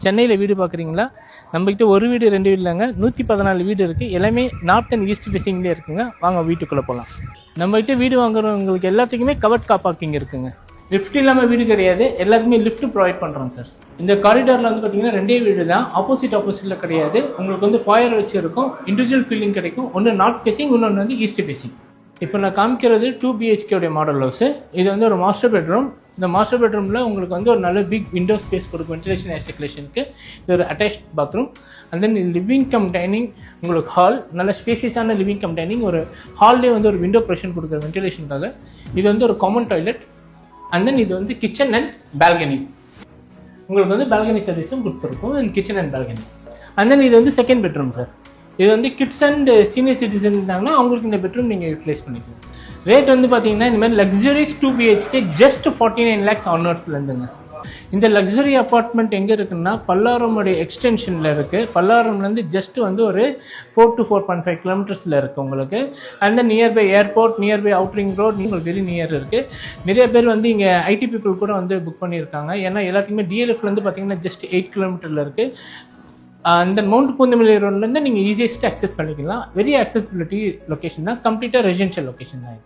சென்னையில் வீடு பார்க்குறீங்களா? நம்மகிட்ட ஒரு வீடு 2 வீடு இல்லைங்க, 114 வீடு இருக்குது. எல்லாமே நார்த் அண்ட் ஈஸ்ட் ஃபேஸிங்லேயே இருக்குங்க. வாங்க வீட்டுக்குள்ளே போகலாம். நம்மகிட்ட வீடு வாங்குறவங்களுக்கு எல்லாத்துக்குமே கவர்ட் கார் பார்க்கிங் இருக்குங்க. லிஃப்ட் இல்லாமல் வீடு கிடையாது, எல்லாருக்குமே லிஃப்ட் ப்ரொவைட் பண்ணுறோம் சார். இந்த காரிடாரில் வந்து பார்த்தீங்கன்னா 2 வீடு தான், ஆப்போசிட்டில் கிடையாது. உங்களுக்கு வந்து ஃபாயர் வச்சு இருக்கும், இண்டிவிஜுவல் ஃபீலிங் கிடைக்கும். ஒன்று நார்த் ஃபேஸிங், இன்னொன்று வந்து ஈஸ்ட் ஃபேஸிங். இப்போ நான் காமிக்கிறது 2 BHK உடைய மாடல் ஹவுஸு. இது வந்து ஒரு மாஸ்டர் பெட்ரூம். இந்த மாஸ்டர் பெட்ரூமில் உங்களுக்கு வந்து ஒரு நல்ல பிக் விண்டோ ஸ்பேஸ் கொடுக்கும் வென்டிலேஷன் ஏர் சர்க்குலேஷனுக்கு. இது ஒரு attach bathroom. And then living come dining, உங்களுக்கு ஹால், நல்ல ஸ்பேசியஸான லிவிங் கம் டைனிங். ஒரு ஹால்லேயே வந்து ஒரு விண்டோ ப்ரெஷன் கொடுக்குற வென்டிலேஷனுக்காக. இது வந்து ஒரு காமன் டாய்லெட். அண்ட் தென் இது வந்து கிச்சன் அண்ட் பால்கனி. உங்களுக்கு வந்து பால்கனி சர்வீஸும் கொடுத்துருக்கும், and kitchen and balcony. And then இது வந்து செகண்ட் பெட்ரூம் சார். இது வந்து கிட்ஸ் அண்ட் சீனியர் சிட்டிசன் இருந்தாங்கன்னா அவங்களுக்கு இந்த பெட்ரூம் நீங்கள் யூட்டிலைஸ் பண்ணிக்கலாம். ரேட் வந்து பார்த்தீங்கன்னா இந்த மாதிரி லக்ஸரிஸ் 2 BHK ஜஸ்ட் 49 lakhs ஆன்வர்ட்ஸ்லேருந்துங்க. இந்த லக்ஸரி அப்பார்ட்மெண்ட் எங்கே இருக்குன்னா பல்லாவரமுடைய எக்ஸ்டென்ஷனில் இருக்குது. பல்லாவரம்லேருந்து ஜஸ்ட் வந்து ஒரு 4 to 4.5 கிலோமீட்டர்ஸில் இருக்குது உங்களுக்கு. And then nearby airport, nearby outer ring road, உங்களுக்கு வெரி நியர் இருக்குது. நிறைய பேர் வந்து இங்கே ஐடி பீப்புள் கூட வந்து புக் பண்ணியிருக்காங்க. ஏன்னா எல்லாத்துக்குமே DLFலேருந்து பார்த்தீங்கன்னா ஜஸ்ட் 8 கிலோமீட்டரில் இருக்குது. அந்த மவுண்ட் பூந்தமல்லி ரோட்லேருந்து நீங்கள் ஈஸியஸ்ட் அக்சஸ் பண்ணிக்கலாம். வெரி அக்சசிபிலிட்டி லொக்கேஷன் தான், கம்ப்ளீட்டாக ரெசிடென்ஷியல் லொக்கேஷன் தான் இது.